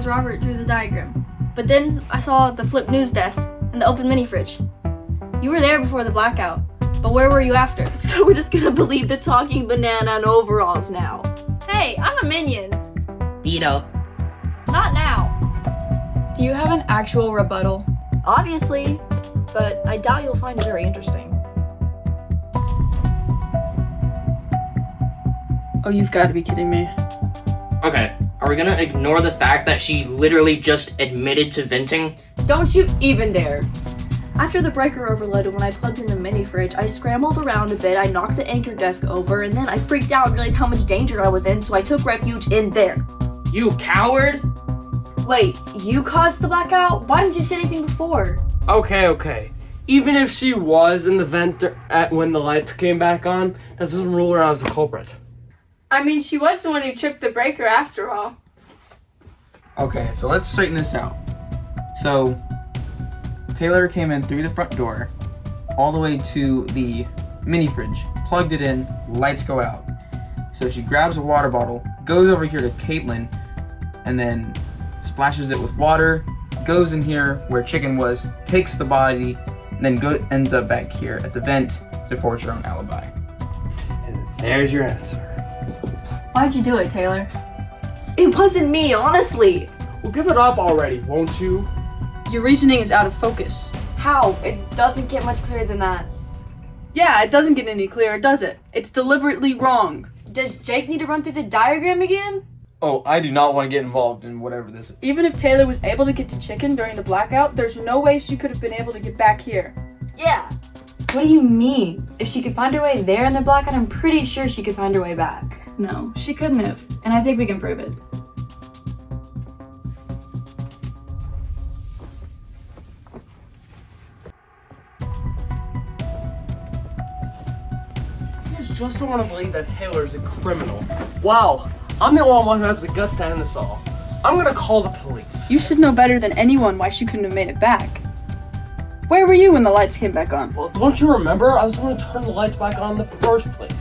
Robert drew the diagram. But then I saw the flipped news desk and the open mini fridge. You were there before the blackout, but where were you after? So we're just gonna believe the talking banana in overalls now. Hey, I'm a minion. Veto. Not now. Do you have an actual rebuttal? Obviously, but I doubt you'll find it very interesting. Oh, you've got to be kidding me. Okay, are we gonna ignore the fact that she literally just admitted to venting? Don't you even dare. After the breaker overloaded when I plugged in the mini fridge, I scrambled around a bit, I knocked the anchor desk over, and then I freaked out and realized how much danger I was in, so I took refuge in there. You coward! Wait, you caused the blackout? Why didn't you say anything before? Okay. Even if she was in the vent when the lights came back on, that doesn't rule her out as a culprit. I mean, she was the one who tripped the breaker after all. Okay, so let's straighten this out. So, Taylor came in through the front door, all the way to the mini fridge, plugged it in, lights go out. So she grabs a water bottle, goes over here to Caitlin, and then splashes it with water, goes in here where Chicken was, takes the body, and then ends up back here at the vent to forge her own alibi. And there's your answer. Why'd you do it, Taylor? It wasn't me, honestly. Well, give it up already, won't you? Your reasoning is out of focus. How? It doesn't get much clearer than that. Yeah, it doesn't get any clearer, does it? It's deliberately wrong. Does Jake need to run through the diagram again? Oh, I do not want to get involved in whatever this is. Even if Taylor was able to get to Chicken during the blackout, there's no way she could have been able to get back here. Yeah. What do you mean? If she could find her way there in the blackout, I'm pretty sure she could find her way back. No, she couldn't have, and I think we can prove it. You just don't want to believe that Taylor's a criminal. Wow, I'm the only one who has the guts to end this all. I'm gonna call the police. You should know better than anyone why she couldn't have made it back. Where were you when the lights came back on? Well, don't you remember? I was the one who turned the lights back on in the first place.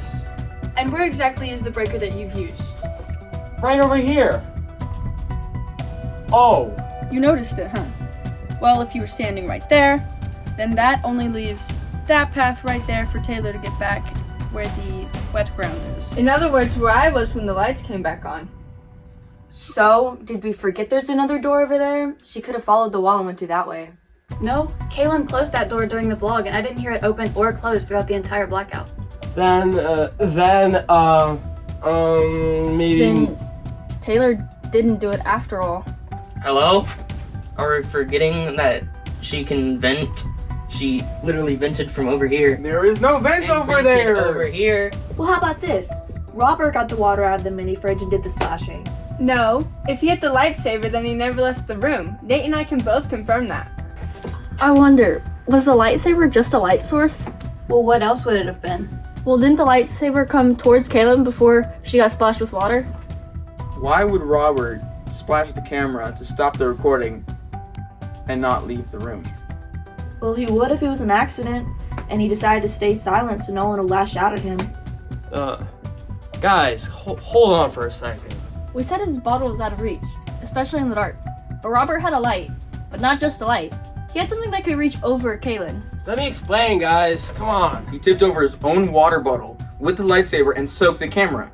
And where exactly is the breaker that you've used? Right over here. Oh, You noticed it, huh? Well, if you were standing right there, then that only leaves that path right there for Taylor to get back where the wet ground is. In other words, where I was when the lights came back on. So, did we forget there's another door over there? She could have followed the wall and went through that way. No, Kaylin closed that door during the vlog, and I didn't hear it open or close throughout the entire blackout. maybe. Then Taylor didn't do it after all. Hello? Are we forgetting that she can vent? She literally vented from over here. There is no vent And over vented there! Over here. Well, how about this? Robert got the water out of the mini fridge and did the splashing. No, if he hit the lightsaber, then he never left the room. Nate and I can both confirm that. I wonder, was the lightsaber just a light source? Well, what else would it have been? Well, didn't the lightsaber come towards Kaylin before she got splashed with water? Why would Robert splash the camera to stop the recording and not leave the room? Well, he would if it was an accident, and he decided to stay silent so no one would lash out at him. Guys, hold on for a second. We said his bottle was out of reach, especially in the dark. But Robert had a light, but not just a light. He had something that could reach over Kaylin. Let me explain, guys. Come on. He tipped over his own water bottle with the lightsaber and soaked the camera.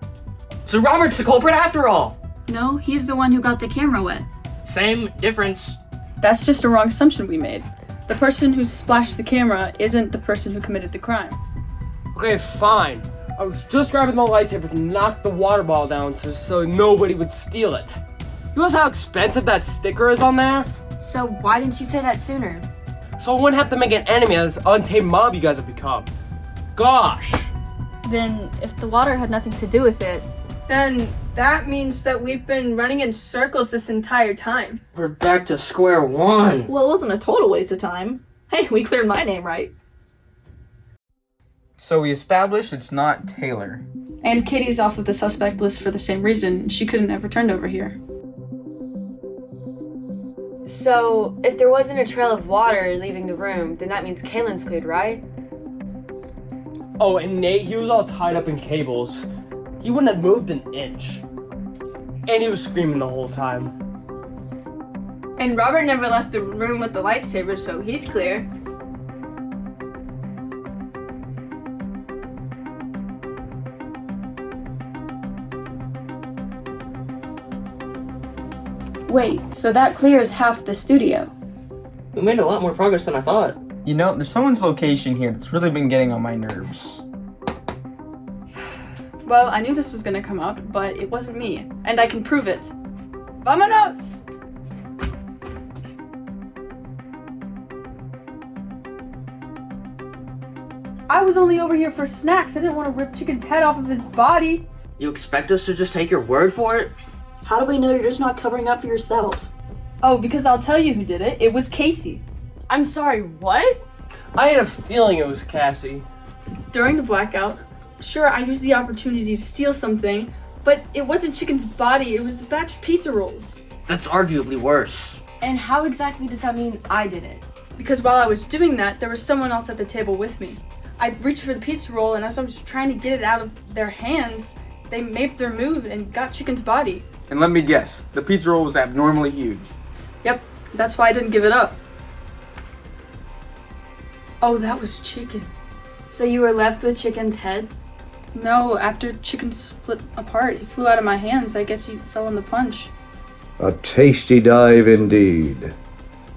So Robert's the culprit after all. No, he's the one who got the camera wet. Same difference. That's just a wrong assumption we made. The person who splashed the camera isn't the person who committed the crime. Okay, fine. I was just grabbing the lightsaber to knock the water ball down so nobody would steal it. You know how expensive that sticker is on there? So, why didn't you say that sooner? So I wouldn't have to make an enemy of this untamed mob you guys have become. Gosh. Then, if the water had nothing to do with it, Then that means that we've been running in circles this entire time. We're back to square one. Well, it wasn't a total waste of time. Hey, we cleared my name, right? So we established it's not Taylor. And Katie's off of the suspect list for the same reason. She couldn't have returned over here. So, if there wasn't a trail of water leaving the room, then that means Kaylin's cleared, right? Oh, and Nate, he was all tied up in cables. He wouldn't have moved an inch. And he was screaming the whole time. And Robert never left the room with the lightsaber, so he's clear. Wait, so that clears half the studio. We made a lot more progress than I thought. You know, there's someone's location here that's really been getting on my nerves. Well, I knew this was gonna come up, but it wasn't me, and I can prove it. Vamonos! I was only over here for snacks. I didn't want to rip Chicken's head off of his body. You expect us to just take your word for it? How do we know you're just not covering up for yourself? Oh, because I'll tell you who did it. It was Casey. I'm sorry, what? I had a feeling it was Cassie. During the blackout, sure, I used the opportunity to steal something, but it wasn't Chicken's body. It was the batch of pizza rolls. That's arguably worse. And how exactly does that mean I did it? Because while I was doing that, there was someone else at the table with me. I reached for the pizza roll, and as I was trying to get it out of their hands, they made their move and got Chicken's body. And let me guess, the pizza roll was abnormally huge. Yep, that's why I didn't give it up. Oh, that was Chicken. So you were left with Chicken's head? No, after Chicken split apart, he flew out of my hands. I guess he fell in the punch. A tasty dive indeed.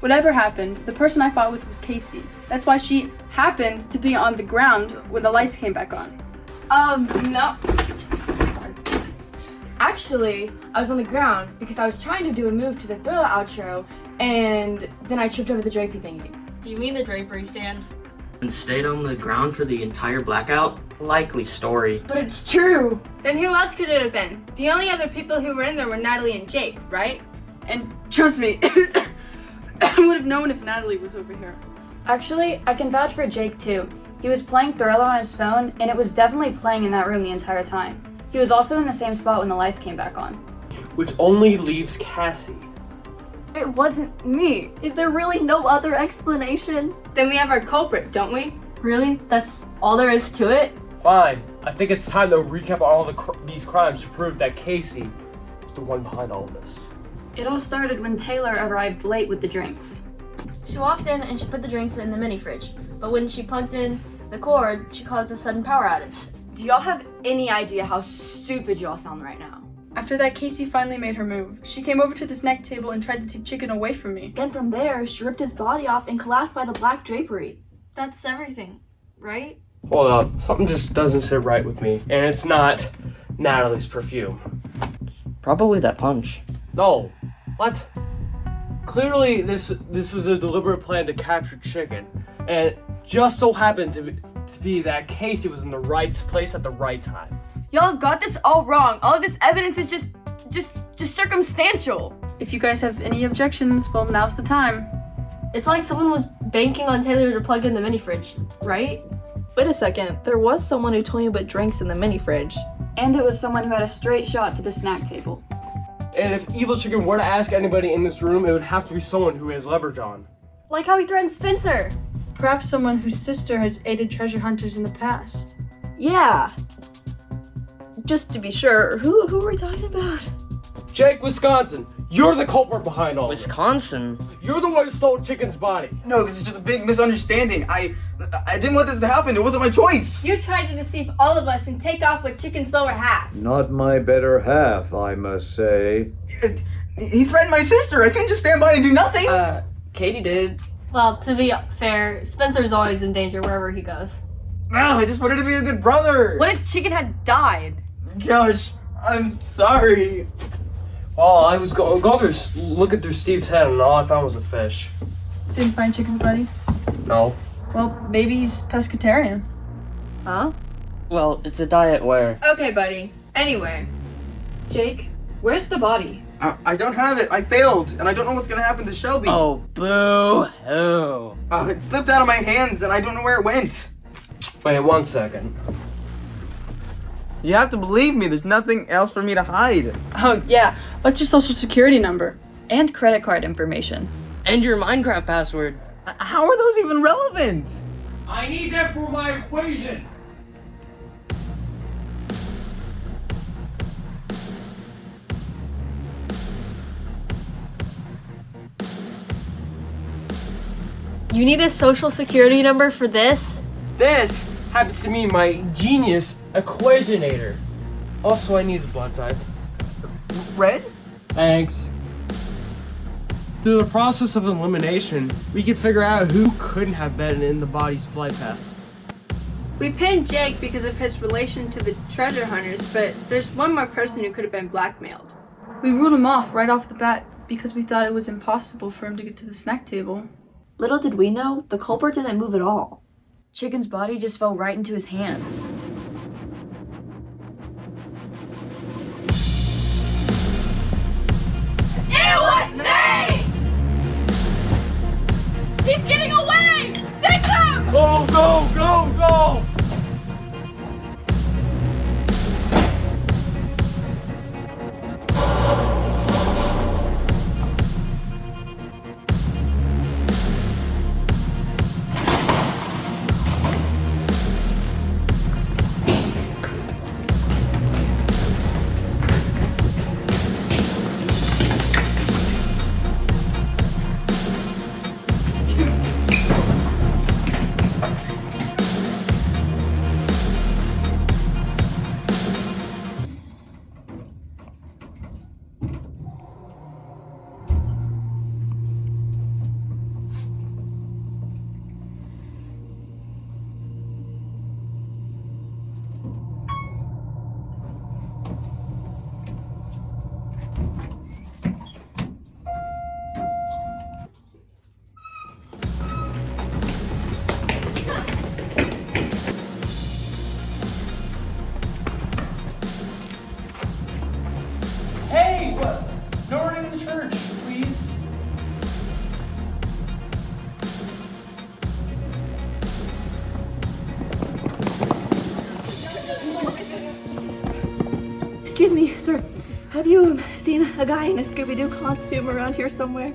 Whatever happened, the person I fought with was Casey. That's why she happened to be on the ground when the lights came back on. No. Sorry. Actually, I was on the ground because I was trying to do a move to the Thriller outro, and then I tripped over the drapey thingy. Do you mean the drapery stand? And stayed on the ground for the entire blackout? Likely story. But it's true! Then who else could it have been? The only other people who were in there were Natalie and Jake, right? And trust me, I would have known if Natalie was over here. Actually, I can vouch for Jake too. He was playing Thriller on his phone, and it was definitely playing in that room the entire time. He was also in the same spot when the lights came back on. Which only leaves Cassie. It wasn't me. Is there really no other explanation? Then we have our culprit, don't we? Really? That's all there is to it? Fine. I think it's time to recap all these crimes to prove that Casey is the one behind all of this. It all started when Taylor arrived late with the drinks. She walked in and she put the drinks in the mini fridge, but when she plugged in the cord, she caused a sudden power outage. Do y'all have any idea how stupid y'all sound right now? After that, Casey finally made her move. She came over to the snack table and tried to take Chicken away from me. Then from there, she ripped his body off and collapsed by the black drapery. That's everything, right? Hold up. Something just doesn't sit right with me. And it's not Natalie's perfume. Probably that punch. No. What? Clearly, this was a deliberate plan to capture Chicken. And it just so happened to be that Casey was in the right place at the right time. Y'all have got this all wrong. All of this evidence is just circumstantial. If you guys have any objections, well, now's the time. It's like someone was banking on Taylor to plug in the mini fridge, right? Wait a second, there was someone who told me about drinks in the mini fridge. And it was someone who had a straight shot to the snack table. And if Evil Chicken were to ask anybody in this room, it would have to be someone who has leverage on. Like how he threatened Spencer. Perhaps someone whose sister has aided treasure hunters in the past. Yeah. Just to be sure, who are we talking about? Jake, Wisconsin, you're the culprit behind all this. Wisconsin? You're the one who stole Chicken's body. No, this is just a big misunderstanding. I didn't want this to happen. It wasn't my choice. You tried to deceive all of us and take off with Chicken's lower half. Not my better half, I must say. He threatened my sister. I couldn't just stand by and do nothing. Katie did. Well, to be fair, Spencer's always in danger wherever he goes. No, I just wanted to be a good brother. What if Chicken had died? Gosh, I'm sorry. Oh, I was going looking through Steve's head, and all I found was a fish. Didn't find Chicken's body? No. Well, maybe he's pescatarian. Huh? Well, it's a diet where... Okay, buddy. Anyway. Jake, where's the body? I don't have it. I failed, and I don't know what's gonna happen to Shelby. Oh, boo-hoo. It slipped out of my hands, and I don't know where it went. Wait 1 second. You have to believe me. There's nothing else for me to hide. Oh, yeah. What's your social security number? And credit card information. And your Minecraft password. How are those even relevant? I need that for my equation. You need a social security number for this? This happens to be my genius equationator. Also, I need his blood type. Red? Thanks. Through the process of elimination, we could figure out who couldn't have been in the body's flight path. We pinned Jake because of his relation to the treasure hunters, but there's one more person who could have been blackmailed. We ruled him off right off the bat because we thought it was impossible for him to get to the snack table. Little did we know, the culprit didn't move at all. Chicken's body just fell right into his hands. It was me! He's getting away! Sink him! Go, go, go, go! Hey, what? No running in the church, please. Excuse me, sir. Have you seen a guy in a Scooby-Doo costume around here somewhere?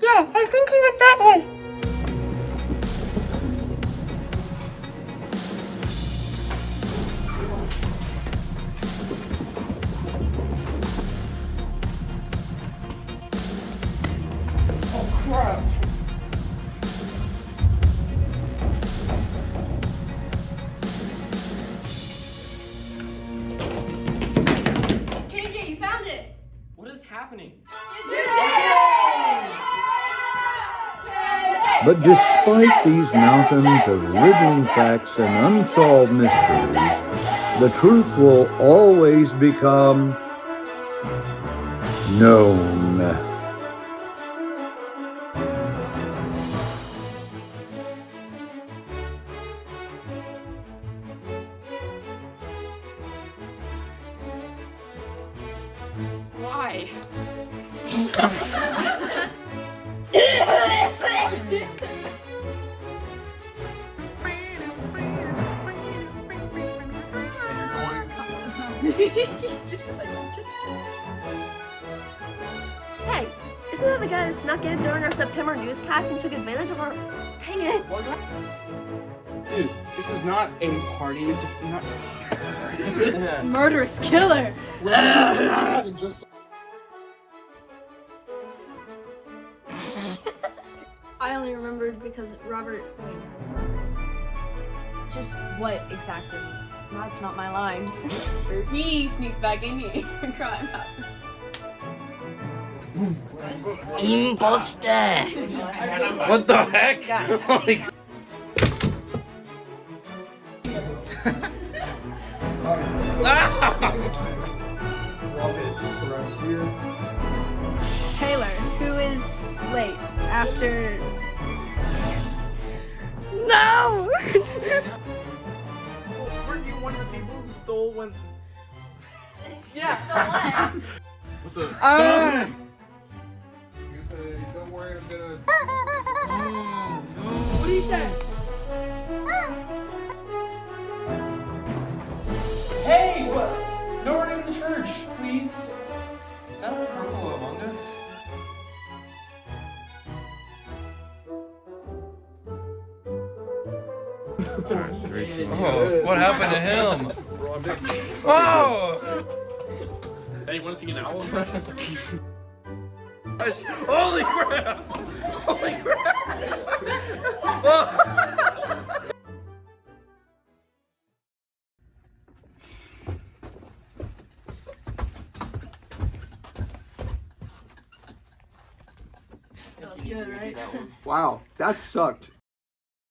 Yeah, I think he went that way. KJ, you found it! What is happening? But despite these mountains of riddling facts and unsolved mysteries, the truth will always become known. Why? Hey, isn't that the guy that snuck in during our September newscast and took advantage of our... Dang it! Dude, this is not a party. It's not. Murderous killer! I only remembered because Robert. Just what exactly? That's not my line. He sneaks back in here. Crime happens. Imposter! What the heck? Holy Taylor, who is late after... No! Weren't you one of the people who stole one? Yeah. What the? Don't worry, I'm gonna. What do you say? Hey, what? No running in the church, please. Is that a purple Among Us? Oh, what happened to him? Oh! Hey, you want to sing an owl impression? Holy crap! Holy crap! That was good, right? Wow, that sucked.